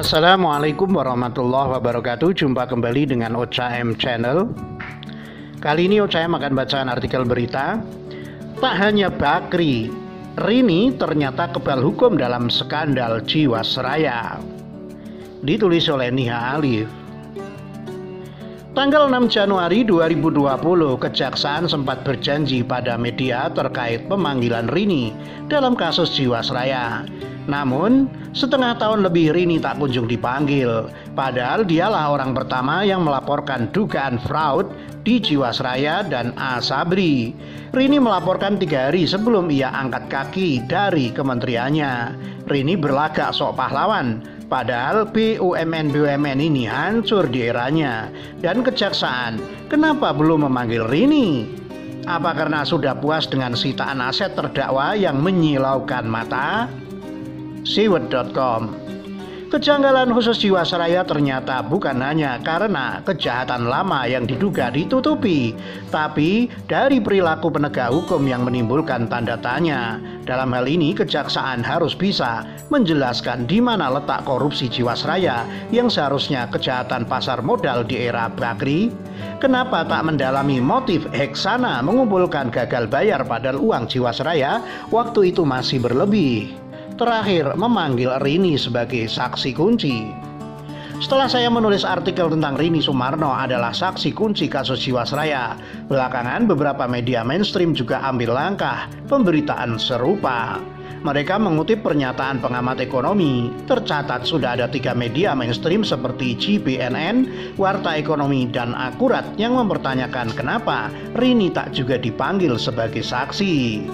Assalamualaikum warahmatullahi wabarakatuh. Jumpa kembali dengan OCM Channel. Kali ini OCM akan bacaan artikel berita. Tak hanya Bakri, Rini ternyata kebal hukum dalam skandal Jiwasraya. Ditulis oleh Niha Alif. Tanggal 6 Januari 2020, Kejaksaan sempat berjanji pada media terkait pemanggilan Rini dalam kasus Jiwasraya. Namun, setengah tahun lebih Rini tak kunjung dipanggil. Padahal dialah orang pertama yang melaporkan dugaan fraud di Jiwasraya dan Asabri. Rini melaporkan 3 hari sebelum ia angkat kaki dari kementeriannya. Rini berlagak sok pahlawan. Padahal BUMN ini hancur di eranya. Dan Kejaksaan, kenapa belum memanggil Rini? Apa karena sudah puas dengan sitaan aset terdakwa yang menyilaukan mata? Siwet.com. Kejanggalan khusus Jiwasraya ternyata bukan hanya karena kejahatan lama yang diduga ditutupi, tapi dari perilaku penegak hukum yang menimbulkan tanda tanya. Dalam hal ini, Kejaksaan harus bisa menjelaskan di mana letak korupsi Jiwasraya yang seharusnya kejahatan pasar modal di era Bakri. Kenapa tak mendalami motif Heksana mengumpulkan gagal bayar padahal uang Jiwasraya waktu itu masih berlebih? Terakhir, memanggil Rini sebagai saksi kunci. Setelah saya menulis artikel tentang Rini Sumarno adalah saksi kunci kasus Jiwasraya, belakangan beberapa media mainstream juga ambil langkah pemberitaan serupa. Mereka mengutip pernyataan pengamat ekonomi. Tercatat sudah ada 3 media mainstream seperti JBNN, Warta Ekonomi, dan Akurat yang mempertanyakan kenapa Rini tak juga dipanggil sebagai saksi.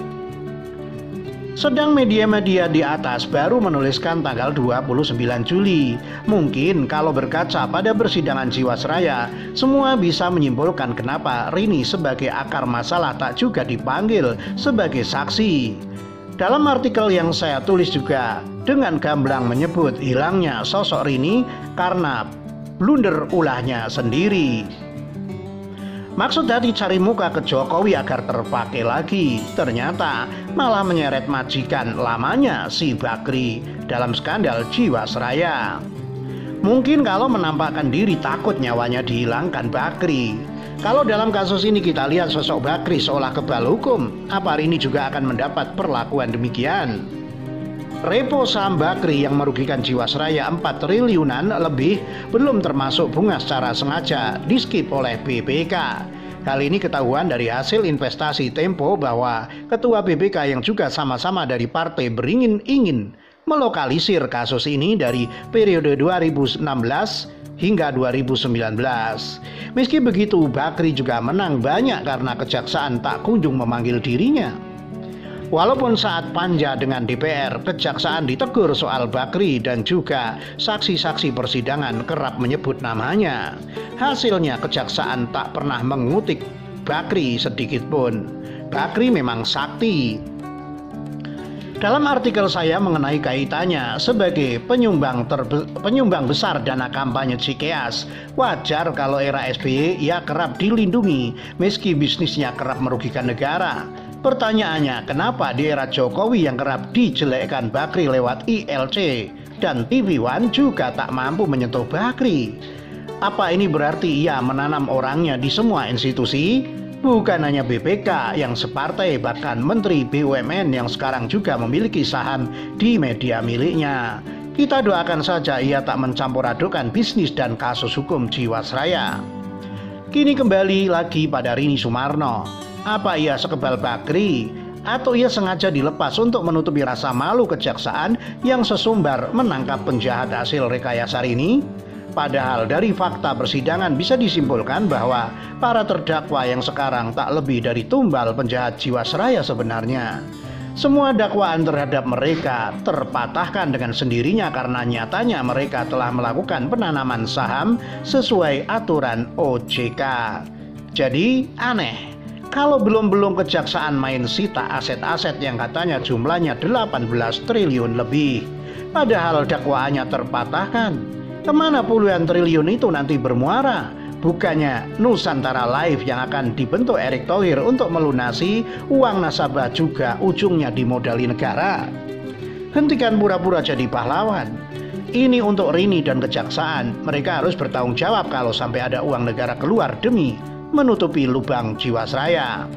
Sedang media-media di atas baru menuliskan tanggal 29 Juli. Mungkin kalau berkaca pada persidangan Jiwasraya, semua bisa menyimpulkan kenapa Rini sebagai akar masalah tak juga dipanggil sebagai saksi. Dalam artikel yang saya tulis juga dengan gamblang menyebut hilangnya sosok Rini karena blunder ulahnya sendiri. Maksud tadi cari muka ke Jokowi agar terpakai lagi. Ternyata malah menyeret majikan lamanya si Bakri dalam skandal Jiwasraya. Mungkin kalau menampakkan diri takut nyawanya dihilangkan Bakri. Kalau dalam kasus ini kita lihat sosok Bakri seolah kebal hukum, apa Rini juga akan mendapat perlakuan demikian? Repo saham Bakri yang merugikan Jiwasraya 4 triliunan lebih belum termasuk bunga secara sengaja di-skip oleh BPK. Hal ini ketahuan dari hasil investasi Tempo bahwa ketua BPK yang juga sama-sama dari Partai Beringin ingin melokalisir kasus ini dari periode 2016 hingga 2019. Meski begitu, Bakri juga menang banyak karena Kejaksaan tak kunjung memanggil dirinya. Walaupun saat panja dengan DPR, Kejaksaan ditegur soal Bakri dan juga saksi-saksi persidangan kerap menyebut namanya. Hasilnya Kejaksaan tak pernah mengutik Bakri sedikit pun. Bakri memang sakti. Dalam artikel saya mengenai kaitannya sebagai penyumbang besar dana kampanye Cikeas, wajar kalau era SBY ia kerap dilindungi meski bisnisnya kerap merugikan negara. Pertanyaannya, kenapa di era Jokowi yang kerap dijelekkan Bakri lewat ILC dan TV One juga tak mampu menyentuh Bakri? Apa ini berarti ia menanam orangnya di semua institusi? Bukan hanya BPK yang separtai, bahkan Menteri BUMN yang sekarang juga memiliki saham di media miliknya. Kita doakan saja ia tak mencampur adukan bisnis dan kasus hukum Jiwasraya. Kini kembali lagi pada Rini Sumarno. Apa ia sekebal Bakri? Atau ia sengaja dilepas untuk menutupi rasa malu Kejaksaan yang sesumbar menangkap penjahat hasil rekayasa Rini? Padahal dari fakta persidangan bisa disimpulkan bahwa para terdakwa yang sekarang tak lebih dari tumbal penjahat Jiwasraya sebenarnya. Semua dakwaan terhadap mereka terpatahkan dengan sendirinya karena nyatanya mereka telah melakukan penanaman saham sesuai aturan OJK. Jadi aneh kalau belum Kejaksaan main sita aset-aset yang katanya jumlahnya 18 triliun lebih. Padahal dakwaannya terpatahkan. Kemana puluhan triliun itu nanti bermuara? Bukannya Nusantara Live yang akan dibentuk Erick Thohir untuk melunasi uang nasabah juga ujungnya dimodali negara? Hentikan pura-pura jadi pahlawan. Ini untuk Rini dan kejaksaan. Mereka harus bertanggung jawab kalau sampai ada uang negara keluar demi menutupi lubang Jiwasraya.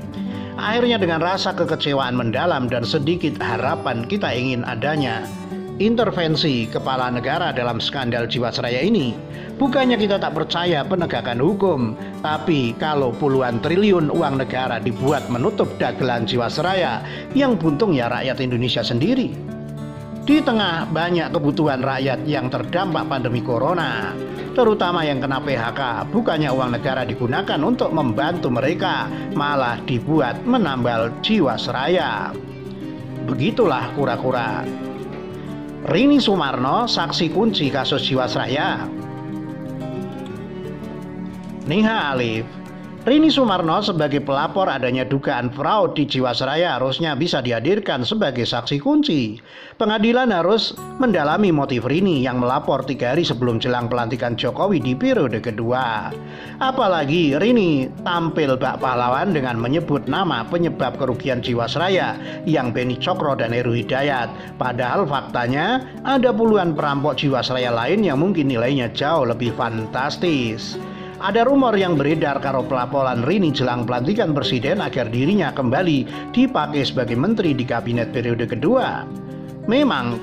Akhirnya dengan rasa kekecewaan mendalam dan sedikit harapan kita ingin adanya intervensi kepala negara dalam skandal Jiwasraya ini. Bukannya kita tak percaya penegakan hukum, tapi kalau puluhan triliun uang negara dibuat menutup dagelan Jiwasraya, yang buntung ya rakyat Indonesia sendiri. Di tengah banyak kebutuhan rakyat yang terdampak pandemi corona, terutama yang kena PHK, bukannya uang negara digunakan untuk membantu mereka, malah dibuat menambal Jiwasraya. Begitulah kura-kura. Rini Sumarno, saksi kunci kasus Jiwasraya. Niha Alif. Rini Sumarno sebagai pelapor adanya dugaan fraud di Jiwasraya harusnya bisa dihadirkan sebagai saksi kunci. Pengadilan harus mendalami motif Rini yang melapor 3 hari sebelum jelang pelantikan Jokowi di periode kedua. Apalagi Rini tampil bak pahlawan dengan menyebut nama penyebab kerugian Jiwasraya yang Beni Cokro dan Heru Hidayat. Padahal faktanya ada puluhan perampok Jiwasraya lain yang mungkin nilainya jauh lebih fantastis. Ada rumor yang beredar karo pelaporan Rini jelang pelantikan presiden agar dirinya kembali dipakai sebagai menteri di kabinet periode kedua. Memang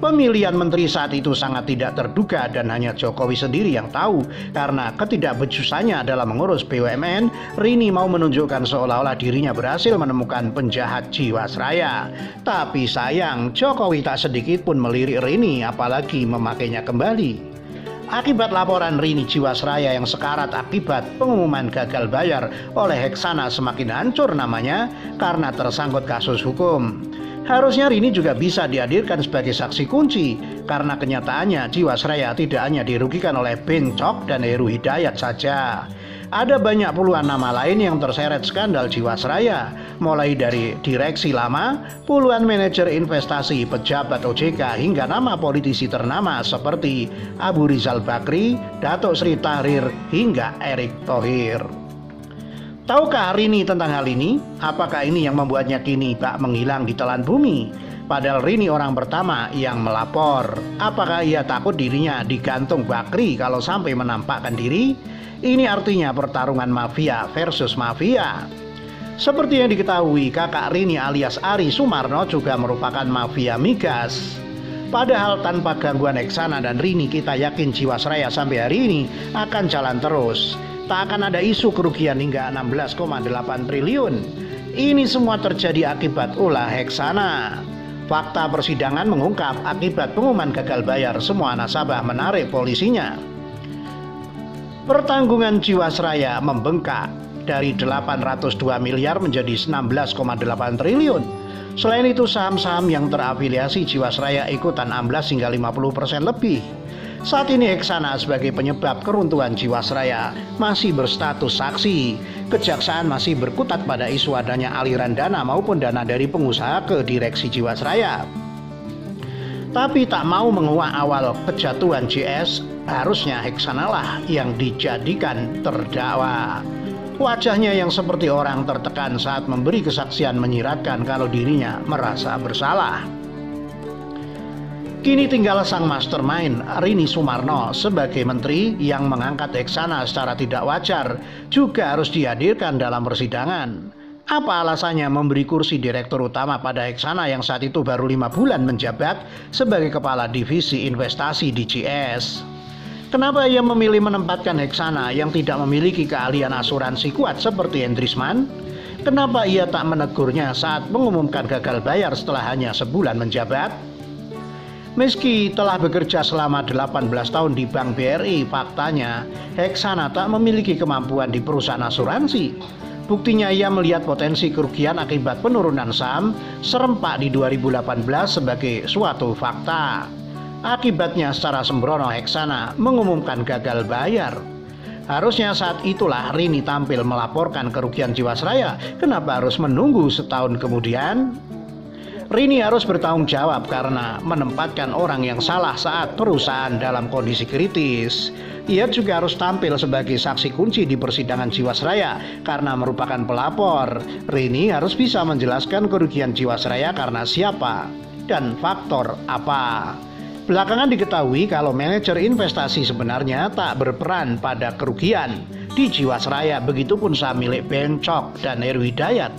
pemilihan menteri saat itu sangat tidak terduga dan hanya Jokowi sendiri yang tahu. Karena ketidakbecusannya dalam mengurus BUMN, Rini mau menunjukkan seolah-olah dirinya berhasil menemukan penjahat Jiwasraya. Tapi sayang, Jokowi tak sedikit pun melirik Rini apalagi memakainya kembali. Akibat laporan Rini Jiwasraya yang sekarat akibat pengumuman gagal bayar oleh Heksana semakin hancur namanya karena tersangkut kasus hukum. Harusnya Rini juga bisa dihadirkan sebagai saksi kunci karena kenyataannya Jiwasraya tidak hanya dirugikan oleh Bencok dan Heru Hidayat saja. Ada banyak puluhan nama lain yang terseret skandal Jiwasraya, mulai dari direksi lama, puluhan manajer investasi, pejabat OJK, hingga nama politisi ternama seperti Abu Rizal Bakri, Datuk Sri Tahrir, hingga Erick Thohir. Tahukah Rini tentang hal ini? Apakah ini yang membuatnya kini tak menghilang di telan bumi? Padahal Rini orang pertama yang melapor. Apakah ia takut dirinya digantung Bakri kalau sampai menampakkan diri? Ini artinya pertarungan mafia versus mafia. Seperti yang diketahui, kakak Rini alias Ari Sumarno juga merupakan mafia migas. Padahal tanpa gangguan Heksana dan Rini, kita yakin Jiwasraya sampai hari ini akan jalan terus. Tak akan ada isu kerugian hingga 16,8 triliun. Ini semua terjadi akibat ulah Heksana. Fakta persidangan mengungkap akibat pengumuman gagal bayar, semua nasabah menarik polisinya. Pertanggungan Jiwasraya membengkak dari 802 miliar menjadi 16,8 triliun. Selain itu saham-saham yang terafiliasi Jiwasraya ikutan amblas hingga 50% lebih. Saat ini Heksana sebagai penyebab keruntuhan Jiwasraya masih berstatus saksi. Kejaksaan masih berkutat pada isu adanya aliran dana maupun dana dari pengusaha ke direksi Jiwasraya. Tapi tak mau menguak awal kejatuhan JS, harusnya Heksana lah yang dijadikan terdakwa. Wajahnya yang seperti orang tertekan saat memberi kesaksian menyiratkan kalau dirinya merasa bersalah. Kini tinggal sang mastermind Rini Sumarno sebagai menteri yang mengangkat Heksana secara tidak wajar juga harus dihadirkan dalam persidangan. Apa alasannya memberi kursi direktur utama pada Heksana yang saat itu baru 5 bulan menjabat sebagai kepala divisi investasi di JS? Kenapa ia memilih menempatkan Heksana yang tidak memiliki keahlian asuransi kuat seperti Hendrisman? Kenapa ia tak menegurnya saat mengumumkan gagal bayar setelah hanya sebulan menjabat? Meski telah bekerja selama 18 tahun di Bank BRI, faktanya Heksana tak memiliki kemampuan di perusahaan asuransi. Buktinya ia melihat potensi kerugian akibat penurunan saham serempak di 2018 sebagai suatu fakta. Akibatnya secara sembrono Heksana mengumumkan gagal bayar. Harusnya saat itulah Rini tampil melaporkan kerugian Jiwasraya. Kenapa harus menunggu setahun kemudian? Rini harus bertanggung jawab karena menempatkan orang yang salah saat perusahaan dalam kondisi kritis. Ia juga harus tampil sebagai saksi kunci di persidangan Jiwasraya karena merupakan pelapor. Rini harus bisa menjelaskan kerugian Jiwasraya karena siapa dan faktor apa. Belakangan diketahui kalau manajer investasi sebenarnya tak berperan pada kerugian di Jiwasraya, begitupun saham milik Bencok dan Heru Hidayat.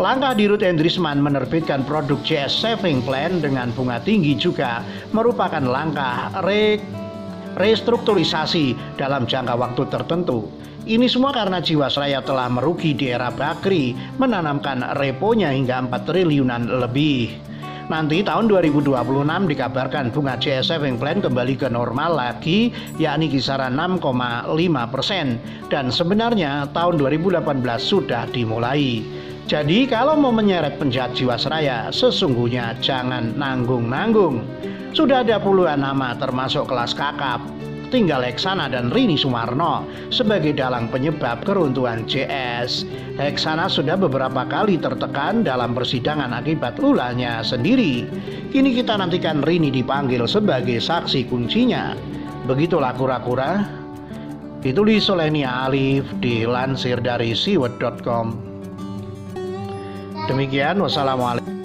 Langkah Dirut Endrisman menerbitkan produk CS Saving Plan dengan bunga tinggi juga merupakan langkah restrukturisasi dalam jangka waktu tertentu. Ini semua karena Jiwasraya telah merugi di era Bakri, menanamkan reponya hingga 4 triliunan lebih. Nanti tahun 2026 dikabarkan bunga CS Saving Plan kembali ke normal lagi, yakni kisaran 6,5%, dan sebenarnya tahun 2018 sudah dimulai. Jadi kalau mau menyeret penjahat Jiwasraya, sesungguhnya jangan nanggung-nanggung. Sudah ada puluhan nama termasuk kelas kakap, tinggal Heksana dan Rini Sumarno sebagai dalang penyebab keruntuhan JS. Heksana sudah beberapa kali tertekan dalam persidangan akibat ulahnya sendiri. Kini kita nantikan Rini dipanggil sebagai saksi kuncinya. Begitulah kura-kura. Ditulis oleh Nia Alif, dilansir dari siwet.com. Demikian, wassalamualaikum.